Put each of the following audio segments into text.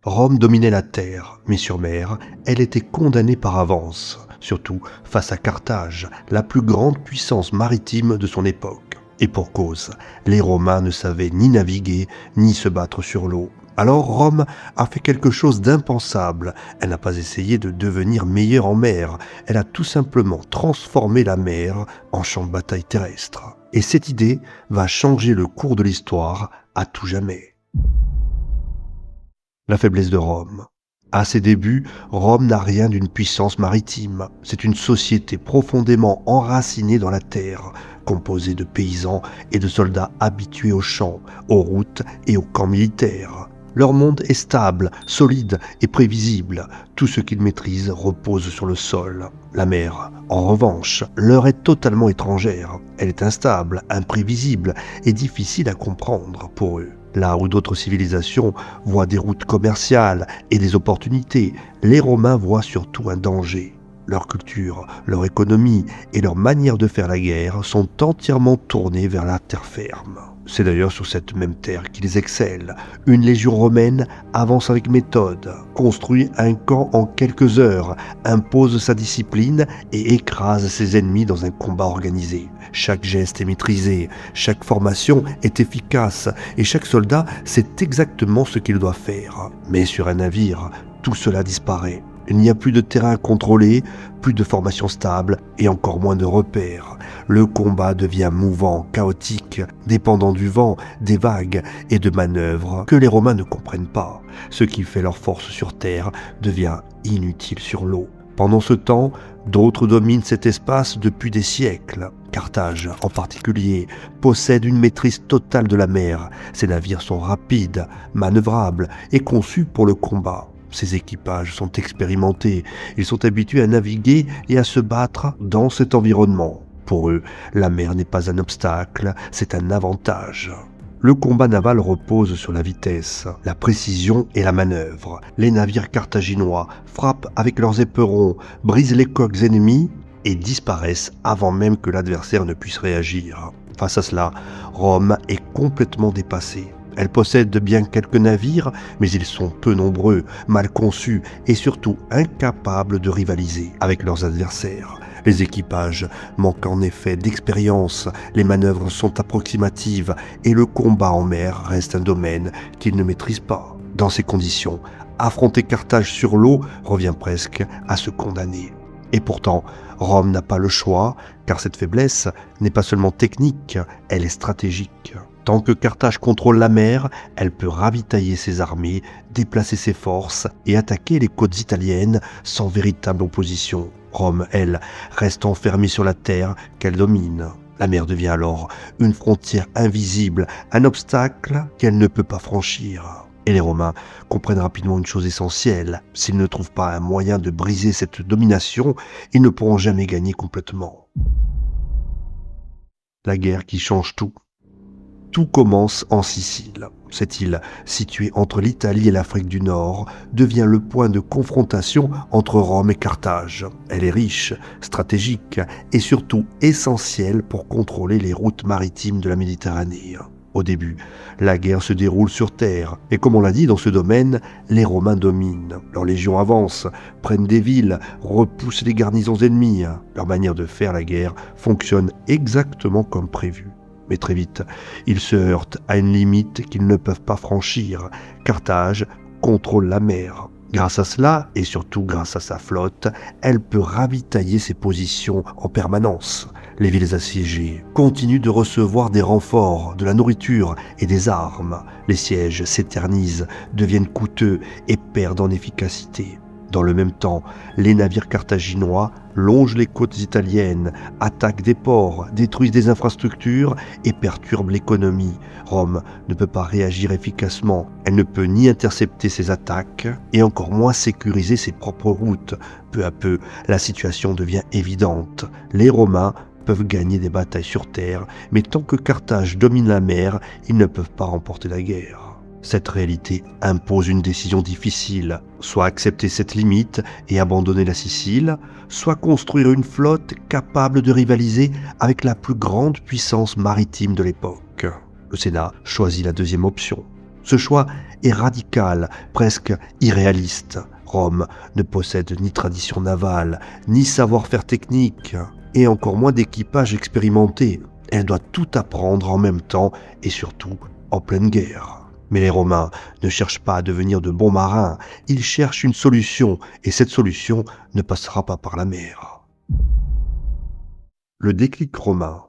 Rome dominait la terre, mais sur mer, elle était condamnée par avance, surtout face à Carthage, la plus grande puissance maritime de son époque. Et pour cause, les Romains ne savaient ni naviguer, ni se battre sur l'eau. Alors Rome a fait quelque chose d'impensable. Elle n'a pas essayé de devenir meilleure en mer, elle a tout simplement transformé la mer en champ de bataille terrestre. Et cette idée va changer le cours de l'histoire à tout jamais. La faiblesse de Rome. À ses débuts, Rome n'a rien d'une puissance maritime. C'est une société profondément enracinée dans la terre, composée de paysans et de soldats habitués aux champs, aux routes et aux camps militaires. Leur monde est stable, solide et prévisible. Tout ce qu'ils maîtrisent repose sur le sol. La mer, en revanche, leur est totalement étrangère. Elle est instable, imprévisible et difficile à comprendre pour eux. Là où d'autres civilisations voient des routes commerciales et des opportunités, les Romains voient surtout un danger. Leur culture, leur économie et leur manière de faire la guerre sont entièrement tournées vers la terre ferme. C'est d'ailleurs sur cette même terre qu'ils excellent. Une légion romaine avance avec méthode, construit un camp en quelques heures, impose sa discipline et écrase ses ennemis dans un combat organisé. Chaque geste est maîtrisé, chaque formation est efficace et chaque soldat sait exactement ce qu'il doit faire. Mais sur un navire, tout cela disparaît. Il n'y a plus de terrain contrôlé, plus de formation stable et encore moins de repères. Le combat devient mouvant, chaotique, dépendant du vent, des vagues et de manœuvres que les Romains ne comprennent pas. Ce qui fait leur force sur terre devient inutile sur l'eau. Pendant ce temps, d'autres dominent cet espace depuis des siècles. Carthage, en particulier, possède une maîtrise totale de la mer. Ses navires sont rapides, manœuvrables et conçus pour le combat. Ces équipages sont expérimentés, ils sont habitués à naviguer et à se battre dans cet environnement. Pour eux, la mer n'est pas un obstacle, c'est un avantage. Le combat naval repose sur la vitesse, la précision et la manœuvre. Les navires carthaginois frappent avec leurs éperons, brisent les coques ennemies et disparaissent avant même que l'adversaire ne puisse réagir. Face à cela, Rome est complètement dépassée. Elle possède bien quelques navires, mais ils sont peu nombreux, mal conçus et surtout incapables de rivaliser avec leurs adversaires. Les équipages manquent en effet d'expérience, les manœuvres sont approximatives et le combat en mer reste un domaine qu'ils ne maîtrisent pas. Dans ces conditions, affronter Carthage sur l'eau revient presque à se condamner. Et pourtant, Rome n'a pas le choix, car cette faiblesse n'est pas seulement technique, elle est stratégique. Tant que Carthage contrôle la mer, elle peut ravitailler ses armées, déplacer ses forces et attaquer les côtes italiennes sans véritable opposition. Rome, elle, reste enfermée sur la terre qu'elle domine. La mer devient alors une frontière invisible, un obstacle qu'elle ne peut pas franchir. Et les Romains comprennent rapidement une chose essentielle. S'ils ne trouvent pas un moyen de briser cette domination, ils ne pourront jamais gagner complètement. La guerre qui change tout. Tout commence en Sicile. Cette île, située entre l'Italie et l'Afrique du Nord, devient le point de confrontation entre Rome et Carthage. Elle est riche, stratégique et surtout essentielle pour contrôler les routes maritimes de la Méditerranée. Au début, la guerre se déroule sur terre, et comme on l'a dit dans ce domaine, les Romains dominent. Leurs légions avancent, prennent des villes, repoussent les garnisons ennemies. Leur manière de faire la guerre fonctionne exactement comme prévu. Mais très vite, ils se heurtent à une limite qu'ils ne peuvent pas franchir. Carthage contrôle la mer. Grâce à cela, et surtout grâce à sa flotte, elle peut ravitailler ses positions en permanence. Les villes assiégées continuent de recevoir des renforts, de la nourriture et des armes. Les sièges s'éternisent, deviennent coûteux et perdent en efficacité. Dans le même temps, les navires carthaginois longent les côtes italiennes, attaquent des ports, détruisent des infrastructures et perturbent l'économie. Rome ne peut pas réagir efficacement, elle ne peut ni intercepter ces attaques et encore moins sécuriser ses propres routes. Peu à peu, la situation devient évidente. Les Romains peuvent gagner des batailles sur terre, mais tant que Carthage domine la mer, ils ne peuvent pas remporter la guerre. Cette réalité impose une décision difficile, soit accepter cette limite et abandonner la Sicile, soit construire une flotte capable de rivaliser avec la plus grande puissance maritime de l'époque. Le Sénat choisit la deuxième option. Ce choix est radical, presque irréaliste. Rome ne possède ni tradition navale, ni savoir-faire technique, et encore moins d'équipage expérimenté. Elle doit tout apprendre en même temps et surtout en pleine guerre. Mais les Romains ne cherchent pas à devenir de bons marins, ils cherchent une solution, et cette solution ne passera pas par la mer. Le déclic romain.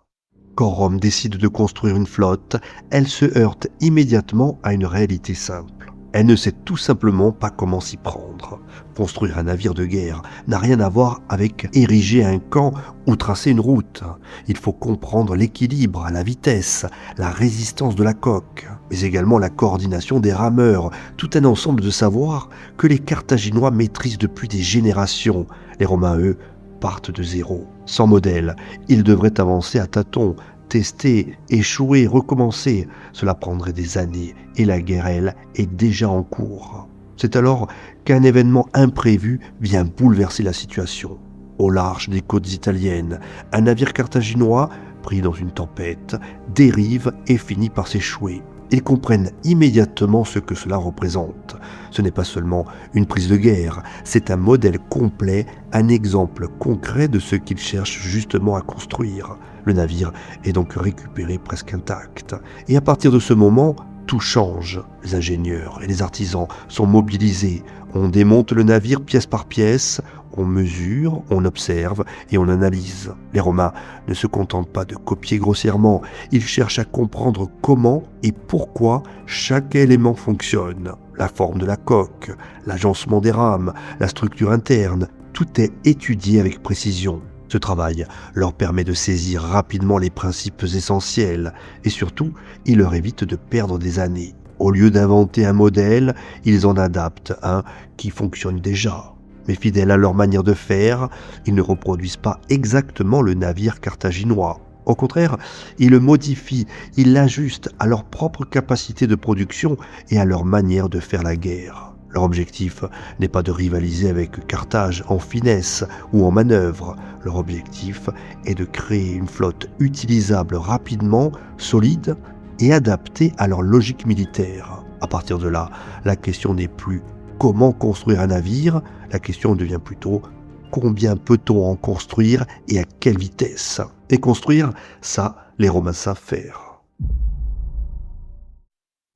Quand Rome décide de construire une flotte, elle se heurte immédiatement à une réalité simple. Elle ne sait tout simplement pas comment s'y prendre. Construire un navire de guerre n'a rien à voir avec ériger un camp ou tracer une route. Il faut comprendre l'équilibre, la vitesse, la résistance de la coque, mais également la coordination des rameurs, tout un ensemble de savoirs que les Carthaginois maîtrisent depuis des générations. Les Romains, eux, partent de zéro. Sans modèle, ils devraient avancer à tâtons, tester, échouer, recommencer. Cela prendrait des années et la guerre, elle, est déjà en cours. C'est alors qu'un événement imprévu vient bouleverser la situation. Au large des côtes italiennes, un navire carthaginois, pris dans une tempête, dérive et finit par s'échouer. Ils comprennent immédiatement ce que cela représente. Ce n'est pas seulement une prise de guerre, c'est un modèle complet, un exemple concret de ce qu'ils cherchent justement à construire. Le navire est donc récupéré presque intact. Et à partir de ce moment, tout change. Les ingénieurs et les artisans sont mobilisés. On démonte le navire pièce par pièce, on mesure, on observe et on analyse. Les Romains ne se contentent pas de copier grossièrement, ils cherchent à comprendre comment et pourquoi chaque élément fonctionne. La forme de la coque, l'agencement des rames, la structure interne, tout est étudié avec précision. Ce travail leur permet de saisir rapidement les principes essentiels et surtout, il leur évite de perdre des années. Au lieu d'inventer un modèle, ils en adaptent un qui fonctionne déjà. Mais fidèles à leur manière de faire, ils ne reproduisent pas exactement le navire carthaginois. Au contraire, ils le modifient, ils l'ajustent à leur propre capacité de production et à leur manière de faire la guerre. Leur objectif n'est pas de rivaliser avec Carthage en finesse ou en manœuvre. Leur objectif est de créer une flotte utilisable rapidement, solide et adaptée à leur logique militaire. À partir de là, la question n'est plus comment construire un navire, la question devient plutôt combien peut-on en construire et à quelle vitesse. Et construire, ça, les Romains savent faire.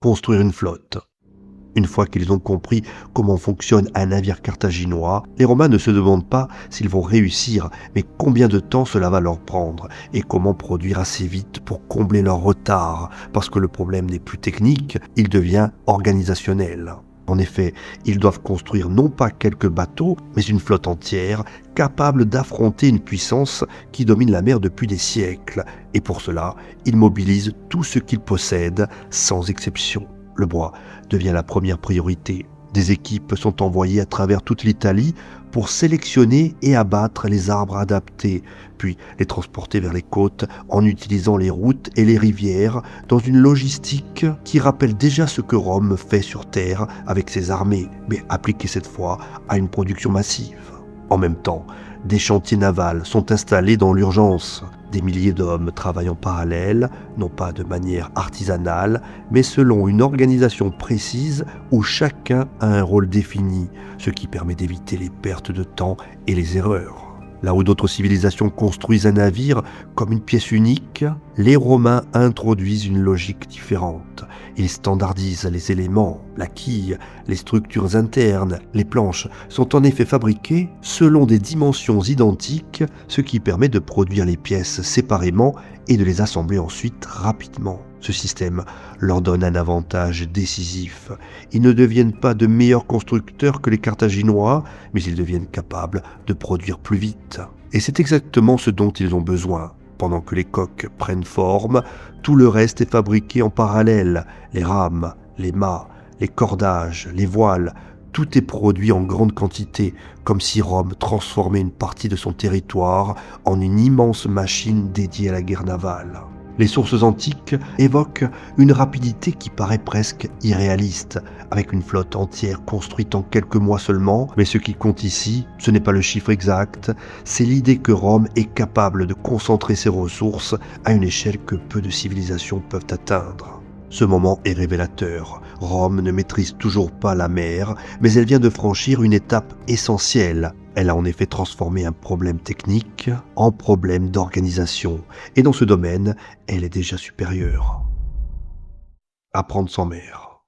Construire une flotte. Une fois qu'ils ont compris comment fonctionne un navire carthaginois, les Romains ne se demandent pas s'ils vont réussir, mais combien de temps cela va leur prendre et comment produire assez vite pour combler leur retard, parce que le problème n'est plus technique, il devient organisationnel. En effet, ils doivent construire non pas quelques bateaux, mais une flotte entière, capable d'affronter une puissance qui domine la mer depuis des siècles. Et pour cela, ils mobilisent tout ce qu'ils possèdent, sans exception. Le bois devient la première priorité. Des équipes sont envoyées à travers toute l'Italie pour sélectionner et abattre les arbres adaptés, puis les transporter vers les côtes en utilisant les routes et les rivières dans une logistique qui rappelle déjà ce que Rome fait sur terre avec ses armées, mais appliquée cette fois à une production massive. En même temps, des chantiers navals sont installés dans l'urgence. Des milliers d'hommes travaillent en parallèle, non pas de manière artisanale, mais selon une organisation précise où chacun a un rôle défini, ce qui permet d'éviter les pertes de temps et les erreurs. Là où d'autres civilisations construisent un navire comme une pièce unique, les Romains introduisent une logique différente. Ils standardisent les éléments, la quille, les structures internes. Les planches sont en effet fabriquées selon des dimensions identiques, ce qui permet de produire les pièces séparément et de les assembler ensuite rapidement. Ce système leur donne un avantage décisif. Ils ne deviennent pas de meilleurs constructeurs que les Carthaginois, mais ils deviennent capables de produire plus vite. Et c'est exactement ce dont ils ont besoin. Pendant que les coques prennent forme, tout le reste est fabriqué en parallèle. Les rames, les mâts, les cordages, les voiles, tout est produit en grande quantité, comme si Rome transformait une partie de son territoire en une immense machine dédiée à la guerre navale. Les sources antiques évoquent une rapidité qui paraît presque irréaliste, avec une flotte entière construite en quelques mois seulement, mais ce qui compte ici, ce n'est pas le chiffre exact, c'est l'idée que Rome est capable de concentrer ses ressources à une échelle que peu de civilisations peuvent atteindre. Ce moment est révélateur. Rome ne maîtrise toujours pas la mer, mais elle vient de franchir une étape essentielle. Elle a en effet transformé un problème technique en problème d'organisation, et dans ce domaine, elle est déjà supérieure. Apprendre sans mer.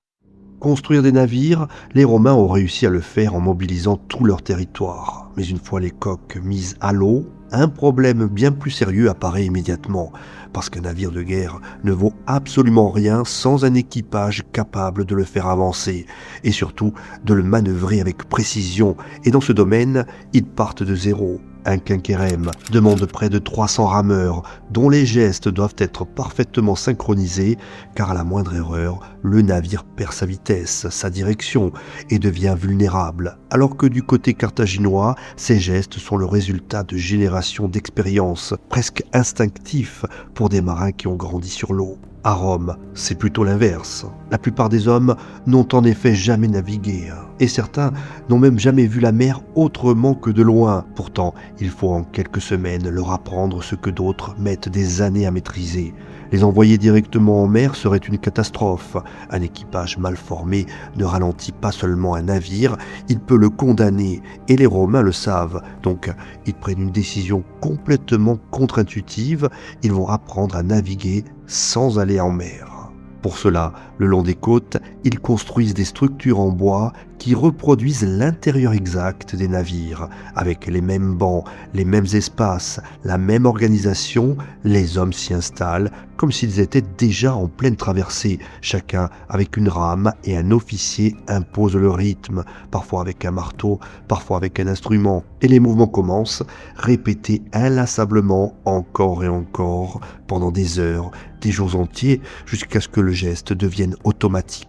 Construire des navires, les Romains ont réussi à le faire en mobilisant tout leur territoire. Mais une fois les coques mises à l'eau, un problème bien plus sérieux apparaît immédiatement, parce qu'un navire de guerre ne vaut absolument rien sans un équipage capable de le faire avancer, et surtout de le manœuvrer avec précision, et dans ce domaine, ils partent de zéro. Un quinquérème demande près de 300 rameurs, dont les gestes doivent être parfaitement synchronisés, car à la moindre erreur, le navire perd sa vitesse, sa direction, et devient vulnérable. Alors que du côté carthaginois, ces gestes sont le résultat de générations d'expérience, presque instinctifs pour des marins qui ont grandi sur l'eau. À Rome, c'est plutôt l'inverse. La plupart des hommes n'ont en effet jamais navigué, et certains n'ont même jamais vu la mer autrement que de loin. Pourtant, il faut en quelques semaines leur apprendre ce que d'autres mettent des années à maîtriser. Les envoyer directement en mer serait une catastrophe. Un équipage mal formé ne ralentit pas seulement un navire, il peut le condamner, et les Romains le savent. Donc, ils prennent une décision complètement contre-intuitive, ils vont apprendre à naviguer sans aller en mer. Pour cela, le long des côtes, ils construisent des structures en bois qui reproduisent l'intérieur exact des navires. Avec les mêmes bancs, les mêmes espaces, la même organisation, les hommes s'y installent comme s'ils étaient déjà en pleine traversée, chacun avec une rame, et un officier impose le rythme, parfois avec un marteau, parfois avec un instrument. Et les mouvements commencent, répétés inlassablement encore et encore, pendant des heures, des jours entiers, jusqu'à ce que le geste devienne automatique.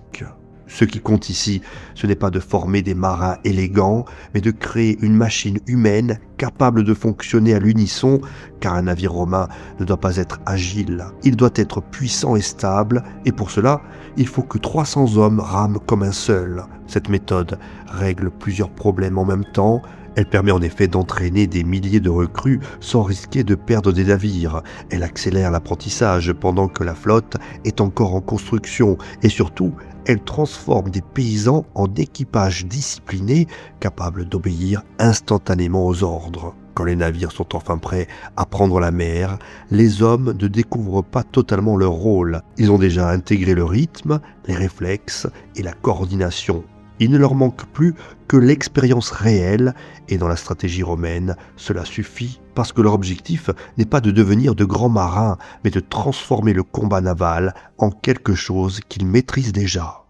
Ce qui compte ici, ce n'est pas de former des marins élégants, mais de créer une machine humaine capable de fonctionner à l'unisson, car un navire romain ne doit pas être agile, il doit être puissant et stable, et pour cela, il faut que 300 hommes rament comme un seul. Cette méthode règle plusieurs problèmes en même temps. Elle permet en effet d'entraîner des milliers de recrues sans risquer de perdre des navires. Elle accélère l'apprentissage pendant que la flotte est encore en construction, et surtout, elle transforme des paysans en équipages disciplinés capables d'obéir instantanément aux ordres. Quand les navires sont enfin prêts à prendre la mer, les hommes ne découvrent pas totalement leur rôle. Ils ont déjà intégré le rythme, les réflexes et la coordination. Il ne leur manque plus que l'expérience réelle, et dans la stratégie romaine, cela suffit parce que leur objectif n'est pas de devenir de grands marins, mais de transformer le combat naval en quelque chose qu'ils maîtrisent déjà.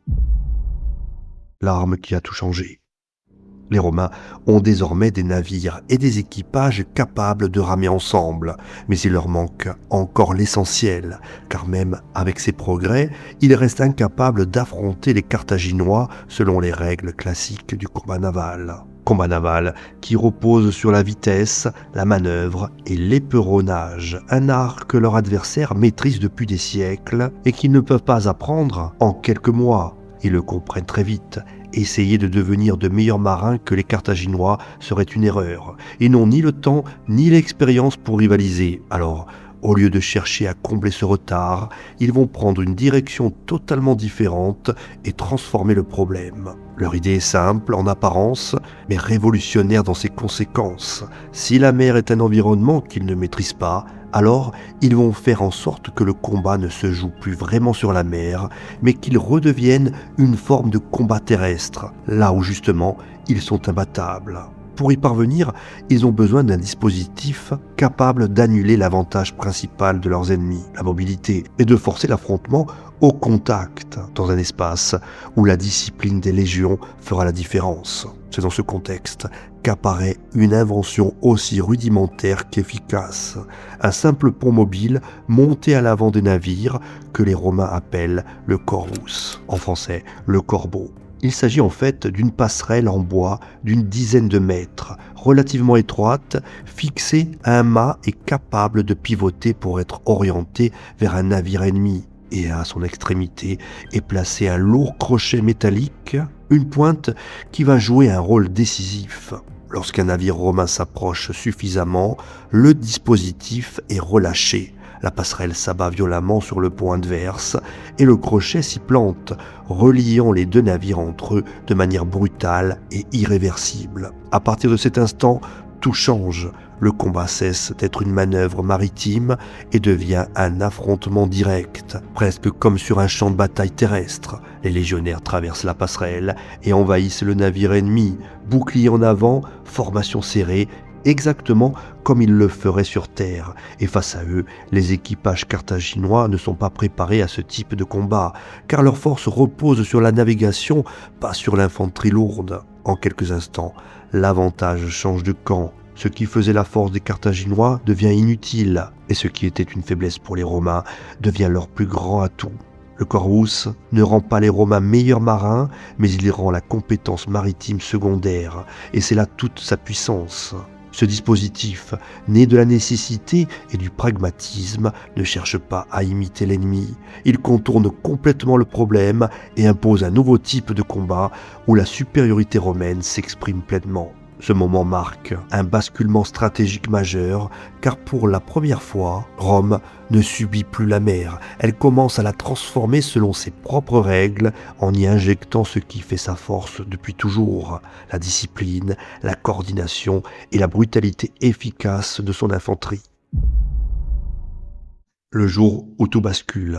L'arme qui a tout changé. Les Romains ont désormais des navires et des équipages capables de ramer ensemble, mais il leur manque encore l'essentiel, car même avec ces progrès, ils restent incapables d'affronter les Carthaginois selon les règles classiques du combat naval. Combat naval qui repose sur la vitesse, la manœuvre et l'éperonnage, un art que leurs adversaires maîtrisent depuis des siècles et qu'ils ne peuvent pas apprendre en quelques mois. Ils le comprennent très vite. Essayer de devenir de meilleurs marins que les Carthaginois serait une erreur. Ils n'ont ni le temps ni l'expérience pour rivaliser. Alors, au lieu de chercher à combler ce retard, ils vont prendre une direction totalement différente et transformer le problème. Leur idée est simple en apparence, mais révolutionnaire dans ses conséquences. Si la mer est un environnement qu'ils ne maîtrisent pas, alors ils vont faire en sorte que le combat ne se joue plus vraiment sur la mer, mais qu'il redevienne une forme de combat terrestre, là où justement ils sont imbattables. Pour y parvenir, ils ont besoin d'un dispositif capable d'annuler l'avantage principal de leurs ennemis, la mobilité, et de forcer l'affrontement au contact, dans un espace où la discipline des légions fera la différence. C'est dans ce contexte qu'apparaît une invention aussi rudimentaire qu'efficace, un simple pont mobile monté à l'avant des navires que les Romains appellent le corvus, en français le corbeau. Il s'agit en fait d'une passerelle en bois d'une dizaine de mètres, relativement étroite, fixée à un mât et capable de pivoter pour être orientée vers un navire ennemi. Et à son extrémité est placé un lourd crochet métallique, une pointe qui va jouer un rôle décisif. Lorsqu'un navire romain s'approche suffisamment, le dispositif est relâché. La passerelle s'abat violemment sur le pont adverse et le crochet s'y plante, reliant les deux navires entre eux de manière brutale et irréversible. À partir de cet instant, tout change. Le combat cesse d'être une manœuvre maritime et devient un affrontement direct, presque comme sur un champ de bataille terrestre. Les légionnaires traversent la passerelle et envahissent le navire ennemi, bouclier en avant, formation serrée, exactement comme ils le feraient sur terre. Et face à eux, les équipages carthaginois ne sont pas préparés à ce type de combat, car leur force repose sur la navigation, pas sur l'infanterie lourde. En quelques instants, l'avantage change de camp. Ce qui faisait la force des Carthaginois devient inutile, et ce qui était une faiblesse pour les Romains devient leur plus grand atout. Le Corvus ne rend pas les Romains meilleurs marins, mais il rend la compétence maritime secondaire, et c'est là toute sa puissance. Ce dispositif, né de la nécessité et du pragmatisme, ne cherche pas à imiter l'ennemi. Il contourne complètement le problème et impose un nouveau type de combat où la supériorité romaine s'exprime pleinement. Ce moment marque un basculement stratégique majeur, car pour la première fois, Rome ne subit plus la mer. Elle commence à la transformer selon ses propres règles, en y injectant ce qui fait sa force depuis toujours, la discipline, la coordination et la brutalité efficace de son infanterie. Le jour où tout bascule.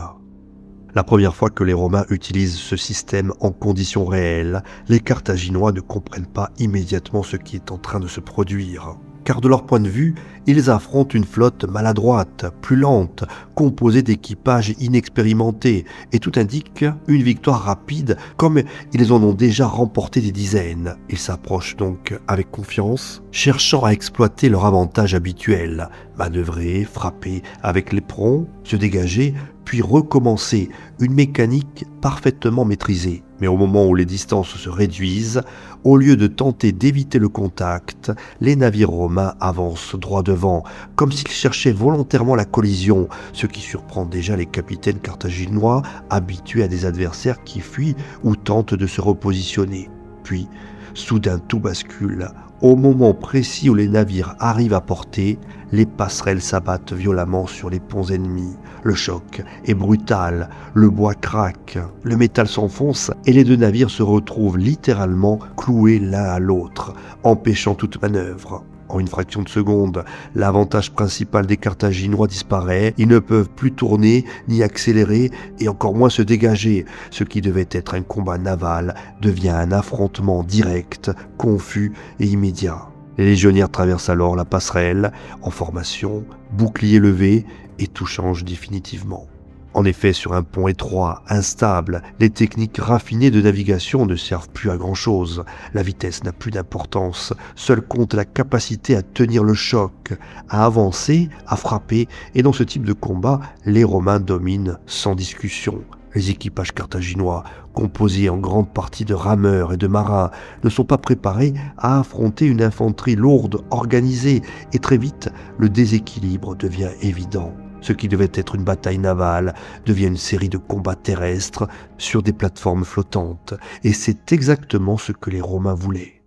La première fois que les Romains utilisent ce système en conditions réelles, les Carthaginois ne comprennent pas immédiatement ce qui est en train de se produire. Car de leur point de vue, ils affrontent une flotte maladroite, plus lente, composée d'équipages inexpérimentés, et tout indique une victoire rapide, comme ils en ont déjà remporté des dizaines. Ils s'approchent donc avec confiance, cherchant à exploiter leur avantage habituel, manœuvrer, frapper avec l'éperon, se dégager, puis recommencer, une mécanique parfaitement maîtrisée. Mais au moment où les distances se réduisent, au lieu de tenter d'éviter le contact, les navires romains avancent droit devant, comme s'ils cherchaient volontairement la collision, ce qui surprend déjà les capitaines carthaginois habitués à des adversaires qui fuient ou tentent de se repositionner. Puis, soudain tout bascule. Au moment précis où les navires arrivent à portée, les passerelles s'abattent violemment sur les ponts ennemis. Le choc est brutal, le bois craque, le métal s'enfonce et les deux navires se retrouvent littéralement cloués l'un à l'autre, empêchant toute manœuvre. En une fraction de seconde, l'avantage principal des Carthaginois disparaît. Ils ne peuvent plus tourner ni accélérer et encore moins se dégager. Ce qui devait être un combat naval devient un affrontement direct, confus et immédiat. Les légionnaires traversent alors la passerelle en formation, bouclier levé et tout change définitivement. En effet, sur un pont étroit, instable, les techniques raffinées de navigation ne servent plus à grand-chose. La vitesse n'a plus d'importance, seule compte la capacité à tenir le choc, à avancer, à frapper, et dans ce type de combat, les Romains dominent sans discussion. Les équipages carthaginois, composés en grande partie de rameurs et de marins, ne sont pas préparés à affronter une infanterie lourde, organisée, et très vite, le déséquilibre devient évident. Ce qui devait être une bataille navale devient une série de combats terrestres sur des plateformes flottantes, et c'est exactement ce que les Romains voulaient.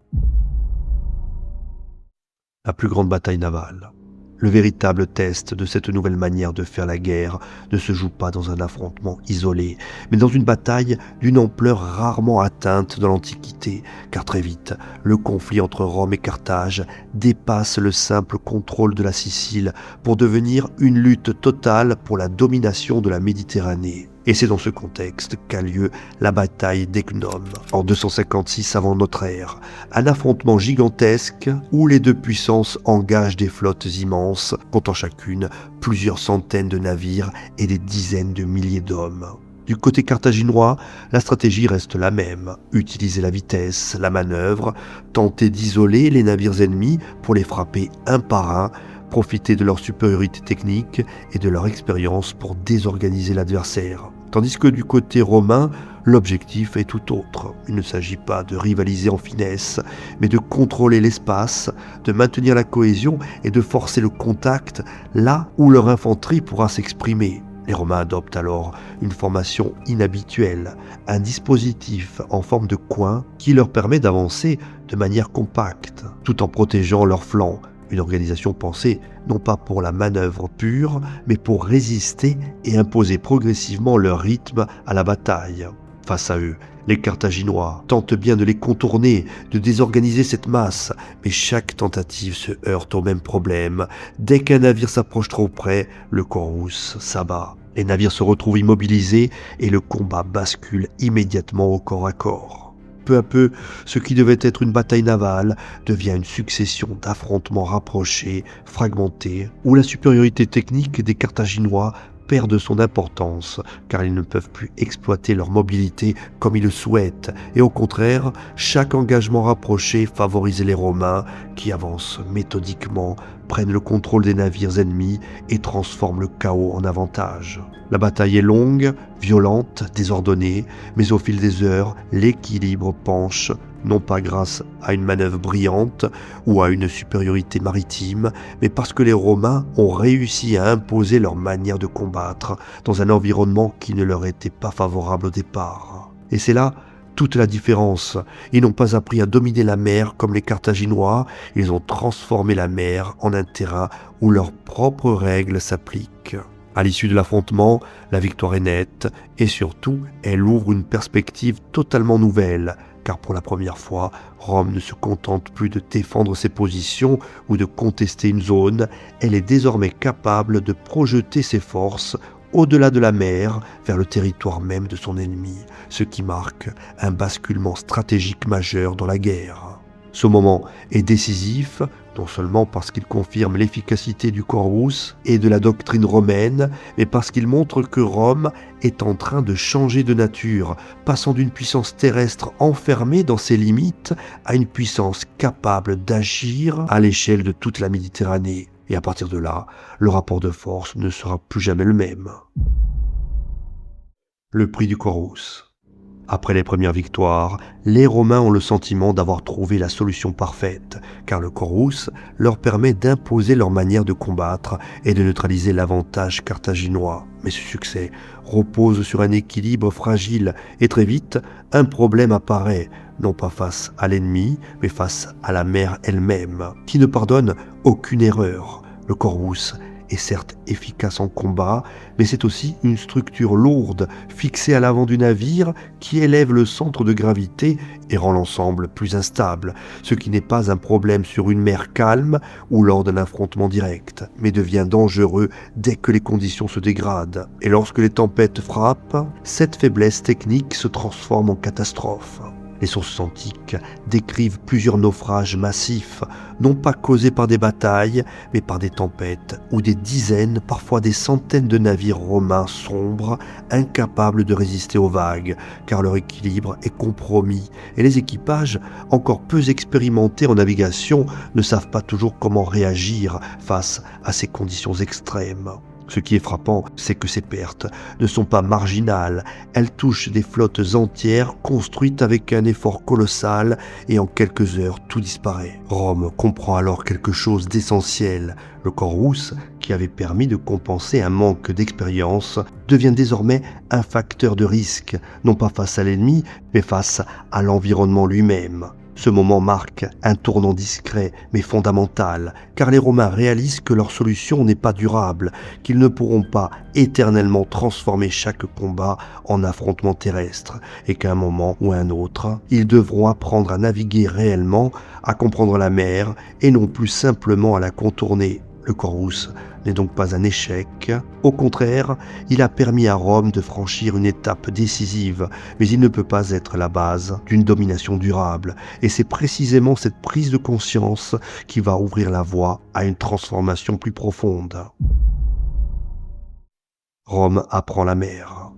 La plus grande bataille navale. Le véritable test de cette nouvelle manière de faire la guerre ne se joue pas dans un affrontement isolé, mais dans une bataille d'une ampleur rarement atteinte dans l'Antiquité, car très vite, le conflit entre Rome et Carthage dépasse le simple contrôle de la Sicile pour devenir une lutte totale pour la domination de la Méditerranée. Et c'est dans ce contexte qu'a lieu la bataille d'Ecnum, en 256 avant notre ère, un affrontement gigantesque où les deux puissances engagent des flottes immenses, comptant chacune plusieurs centaines de navires et des dizaines de milliers d'hommes. Du côté carthaginois, la stratégie reste la même, utiliser la vitesse, la manœuvre, tenter d'isoler les navires ennemis pour les frapper un par un, profiter de leur supériorité technique et de leur expérience pour désorganiser l'adversaire. Tandis que du côté romain, l'objectif est tout autre. Il ne s'agit pas de rivaliser en finesse, mais de contrôler l'espace, de maintenir la cohésion et de forcer le contact là où leur infanterie pourra s'exprimer. Les Romains adoptent alors une formation inhabituelle, un dispositif en forme de coin qui leur permet d'avancer de manière compacte, tout en protégeant leurs flancs. Une organisation pensée non pas pour la manœuvre pure, mais pour résister et imposer progressivement leur rythme à la bataille. Face à eux, les Carthaginois tentent bien de les contourner, de désorganiser cette masse, mais chaque tentative se heurte au même problème. Dès qu'un navire s'approche trop près, le Corvus s'abat. Les navires se retrouvent immobilisés et le combat bascule immédiatement au corps à corps. Peu à peu, ce qui devait être une bataille navale devient une succession d'affrontements rapprochés, fragmentés, où la supériorité technique des Carthaginois perd de son importance, car ils ne peuvent plus exploiter leur mobilité comme ils le souhaitent, et au contraire, chaque engagement rapproché favorise les Romains, qui avancent méthodiquement, prennent le contrôle des navires ennemis et transforment le chaos en avantage. La bataille est longue, violente, désordonnée, mais au fil des heures, l'équilibre penche, non pas grâce à une manœuvre brillante ou à une supériorité maritime, mais parce que les Romains ont réussi à imposer leur manière de combattre dans un environnement qui ne leur était pas favorable au départ. Et c'est là toute la différence. Ils n'ont pas appris à dominer la mer comme les Carthaginois, ils ont transformé la mer en un terrain où leurs propres règles s'appliquent. À l'issue de l'affrontement, la victoire est nette et surtout, elle ouvre une perspective totalement nouvelle, car pour la première fois, Rome ne se contente plus de défendre ses positions ou de contester une zone, elle est désormais capable de projeter ses forces au-delà de la mer, vers le territoire même de son ennemi, ce qui marque un basculement stratégique majeur dans la guerre. Ce moment est décisif, non seulement parce qu'il confirme l'efficacité du Corvus et de la doctrine romaine, mais parce qu'il montre que Rome est en train de changer de nature, passant d'une puissance terrestre enfermée dans ses limites à une puissance capable d'agir à l'échelle de toute la Méditerranée. Et à partir de là, le rapport de force ne sera plus jamais le même. Le prix du Corvus. Après les premières victoires, les Romains ont le sentiment d'avoir trouvé la solution parfaite, car le Corvus leur permet d'imposer leur manière de combattre et de neutraliser l'avantage carthaginois. Mais ce succès repose sur un équilibre fragile et très vite, un problème apparaît, non pas face à l'ennemi, mais face à la mer elle-même, qui ne pardonne aucune erreur. Le Corvus est certes efficace en combat, mais c'est aussi une structure lourde, fixée à l'avant du navire, qui élève le centre de gravité et rend l'ensemble plus instable, ce qui n'est pas un problème sur une mer calme ou lors d'un affrontement direct, mais devient dangereux dès que les conditions se dégradent. Et lorsque les tempêtes frappent, cette faiblesse technique se transforme en catastrophe. Les sources antiques décrivent plusieurs naufrages massifs, non pas causés par des batailles, mais par des tempêtes, où des dizaines, parfois des centaines de navires romains sombrent, incapables de résister aux vagues, car leur équilibre est compromis, et les équipages, encore peu expérimentés en navigation, ne savent pas toujours comment réagir face à ces conditions extrêmes. Ce qui est frappant, c'est que ces pertes ne sont pas marginales, elles touchent des flottes entières construites avec un effort colossal et en quelques heures tout disparaît. Rome comprend alors quelque chose d'essentiel. Le Corvus, qui avait permis de compenser un manque d'expérience, devient désormais un facteur de risque, non pas face à l'ennemi, mais face à l'environnement lui-même. Ce moment marque un tournant discret mais fondamental, car les Romains réalisent que leur solution n'est pas durable, qu'ils ne pourront pas éternellement transformer chaque combat en affrontement terrestre, et qu'à un moment ou à un autre, ils devront apprendre à naviguer réellement, à comprendre la mer, et non plus simplement à la contourner. Le Corvus n'est donc pas un échec. Au contraire, il a permis à Rome de franchir une étape décisive, mais il ne peut pas être la base d'une domination durable. Et c'est précisément cette prise de conscience qui va ouvrir la voie à une transformation plus profonde. Rome apprend la mer.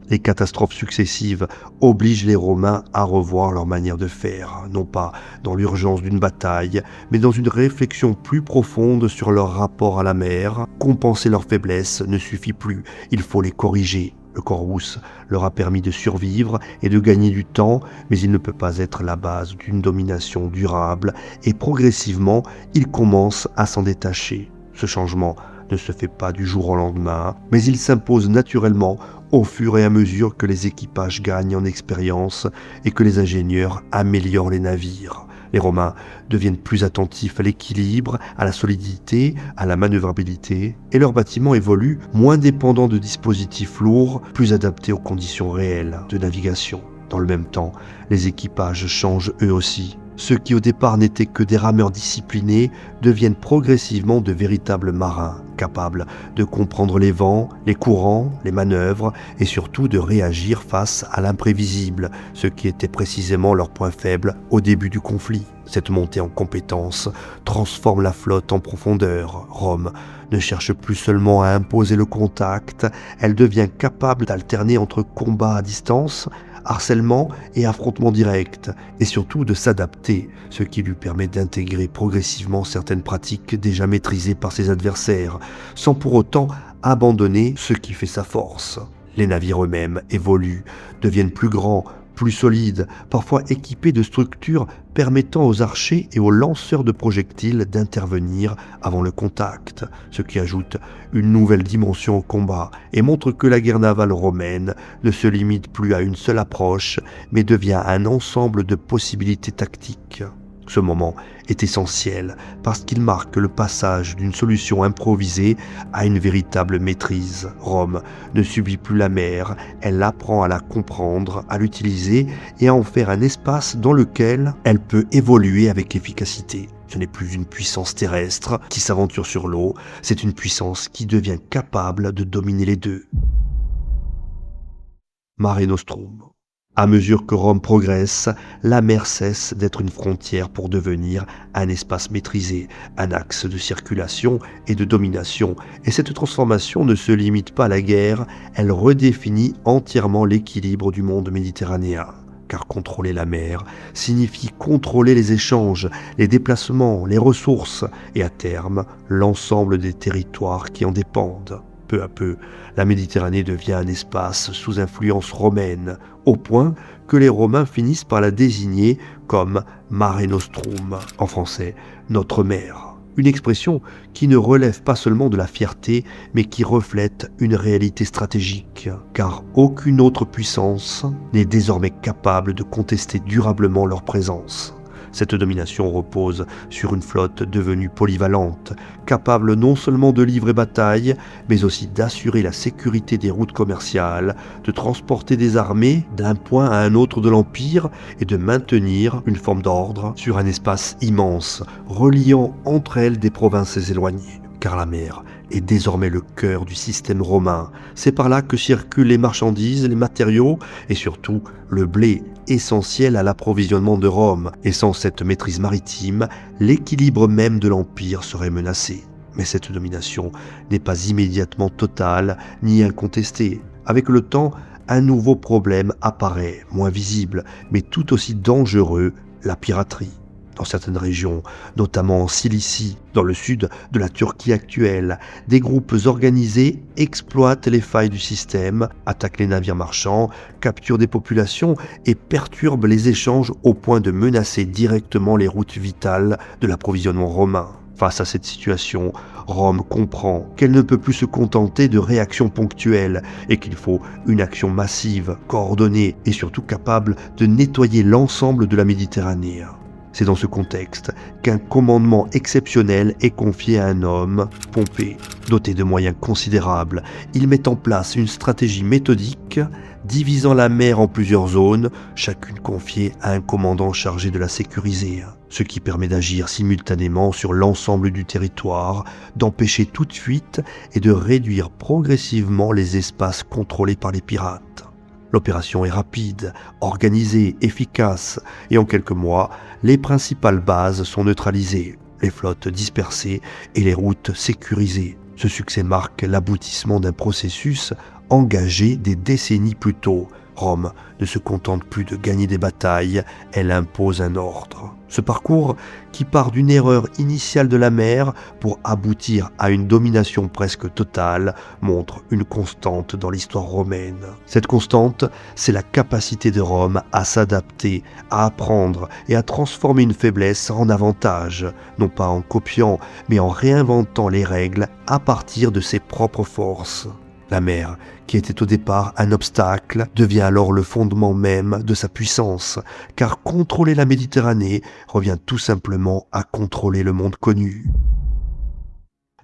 Les catastrophes successives obligent les Romains à revoir leur manière de faire, non pas dans l'urgence d'une bataille, mais dans une réflexion plus profonde sur leur rapport à la mer. Compenser leurs faiblesses ne suffit plus, il faut les corriger. Le Corvus leur a permis de survivre et de gagner du temps, mais il ne peut pas être la base d'une domination durable, et progressivement, ils commencent à s'en détacher. Ce changement ne se fait pas du jour au lendemain, mais il s'impose naturellement au fur et à mesure que les équipages gagnent en expérience et que les ingénieurs améliorent les navires. Les Romains deviennent plus attentifs à l'équilibre, à la solidité, à la manœuvrabilité, et leurs bâtiments évoluent, moins dépendants de dispositifs lourds, plus adaptés aux conditions réelles de navigation. Dans le même temps, les équipages changent eux aussi. Ceux qui au départ n'étaient que des rameurs disciplinés deviennent progressivement de véritables marins, capables de comprendre les vents, les courants, les manœuvres et surtout de réagir face à l'imprévisible, ce qui était précisément leur point faible au début du conflit. Cette montée en compétences transforme la flotte en profondeur. Rome ne cherche plus seulement à imposer le contact, elle devient capable d'alterner entre combats à distance, harcèlement et affrontement direct, et surtout de s'adapter, ce qui lui permet d'intégrer progressivement certaines pratiques déjà maîtrisées par ses adversaires, sans pour autant abandonner ce qui fait sa force. Les navires eux-mêmes évoluent, deviennent plus grands, plus solides, parfois équipés de structures permettant aux archers et aux lanceurs de projectiles d'intervenir avant le contact, ce qui ajoute une nouvelle dimension au combat et montre que la guerre navale romaine ne se limite plus à une seule approche, mais devient un ensemble de possibilités tactiques. Ce moment est essentiel parce qu'il marque le passage d'une solution improvisée à une véritable maîtrise. Rome ne subit plus la mer, elle apprend à la comprendre, à l'utiliser et à en faire un espace dans lequel elle peut évoluer avec efficacité. Ce n'est plus une puissance terrestre qui s'aventure sur l'eau, c'est une puissance qui devient capable de dominer les deux. Mare Nostrum. À mesure que Rome progresse, la mer cesse d'être une frontière pour devenir un espace maîtrisé, un axe de circulation et de domination. Et cette transformation ne se limite pas à la guerre, elle redéfinit entièrement l'équilibre du monde méditerranéen. Car contrôler la mer signifie contrôler les échanges, les déplacements, les ressources et à terme l'ensemble des territoires qui en dépendent. Peu à peu, la Méditerranée devient un espace sous influence romaine, au point que les Romains finissent par la désigner comme Mare Nostrum, en français, notre mer. Une expression qui ne relève pas seulement de la fierté, mais qui reflète une réalité stratégique, car aucune autre puissance n'est désormais capable de contester durablement leur présence. Cette domination repose sur une flotte devenue polyvalente, capable non seulement de livrer bataille, mais aussi d'assurer la sécurité des routes commerciales, de transporter des armées d'un point à un autre de l'Empire et de maintenir une forme d'ordre sur un espace immense, reliant entre elles des provinces éloignées. Car la mer est désormais le cœur du système romain. C'est par là que circulent les marchandises, les matériaux et surtout le blé, essentiel à l'approvisionnement de Rome. Et sans cette maîtrise maritime, l'équilibre même de l'Empire serait menacé. Mais cette domination n'est pas immédiatement totale ni incontestée. Avec le temps, un nouveau problème apparaît, moins visible, mais tout aussi dangereux, la piraterie. Dans certaines régions, notamment en Cilicie, dans le sud de la Turquie actuelle, des groupes organisés exploitent les failles du système, attaquent les navires marchands, capturent des populations et perturbent les échanges au point de menacer directement les routes vitales de l'approvisionnement romain. Face à cette situation, Rome comprend qu'elle ne peut plus se contenter de réactions ponctuelles et qu'il faut une action massive, coordonnée et surtout capable de nettoyer l'ensemble de la Méditerranée. C'est dans ce contexte qu'un commandement exceptionnel est confié à un homme, Pompée. Doté de moyens considérables, il met en place une stratégie méthodique, divisant la mer en plusieurs zones, chacune confiée à un commandant chargé de la sécuriser, ce qui permet d'agir simultanément sur l'ensemble du territoire, d'empêcher toute fuite et de réduire progressivement les espaces contrôlés par les pirates. L'opération est rapide, organisée, efficace, et en quelques mois, les principales bases sont neutralisées, les flottes dispersées et les routes sécurisées. Ce succès marque l'aboutissement d'un processus engagé des décennies plus tôt. Rome ne se contente plus de gagner des batailles, elle impose un ordre. Ce parcours, qui part d'une erreur initiale de la mère pour aboutir à une domination presque totale, montre une constante dans l'histoire romaine. Cette constante, c'est la capacité de Rome à s'adapter, à apprendre et à transformer une faiblesse en avantage, non pas en copiant, mais en réinventant les règles à partir de ses propres forces. La mer, qui était au départ un obstacle, devient alors le fondement même de sa puissance, car contrôler la Méditerranée revient tout simplement à contrôler le monde connu.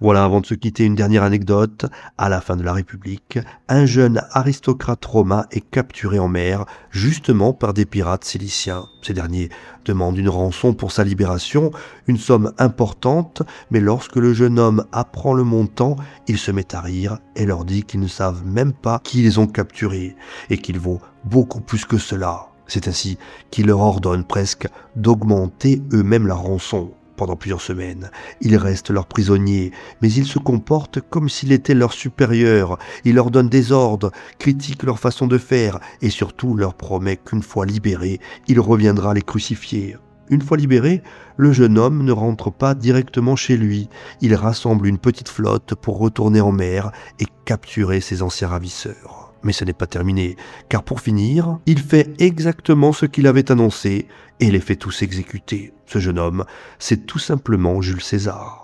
Voilà, avant de se quitter, une dernière anecdote. À la fin de la République, un jeune aristocrate romain est capturé en mer, justement par des pirates ciliciens. Ces derniers demandent une rançon pour sa libération, une somme importante, mais lorsque le jeune homme apprend le montant, il se met à rire et leur dit qu'ils ne savent même pas qui les ont capturés et qu'il vaut beaucoup plus que cela. C'est ainsi qu'il leur ordonne presque d'augmenter eux-mêmes la rançon. Pendant plusieurs semaines, ils restent leurs prisonniers, mais ils se comportent comme s'il était leur supérieur. Il leur donne des ordres, critique leur façon de faire et surtout leur promet qu'une fois libéré, il reviendra les crucifier. Une fois libéré, le jeune homme ne rentre pas directement chez lui. Il rassemble une petite flotte pour retourner en mer et capturer ses anciens ravisseurs. Mais ce n'est pas terminé, car pour finir, il fait exactement ce qu'il avait annoncé et les fait tous exécuter. Ce jeune homme, c'est tout simplement Jules César.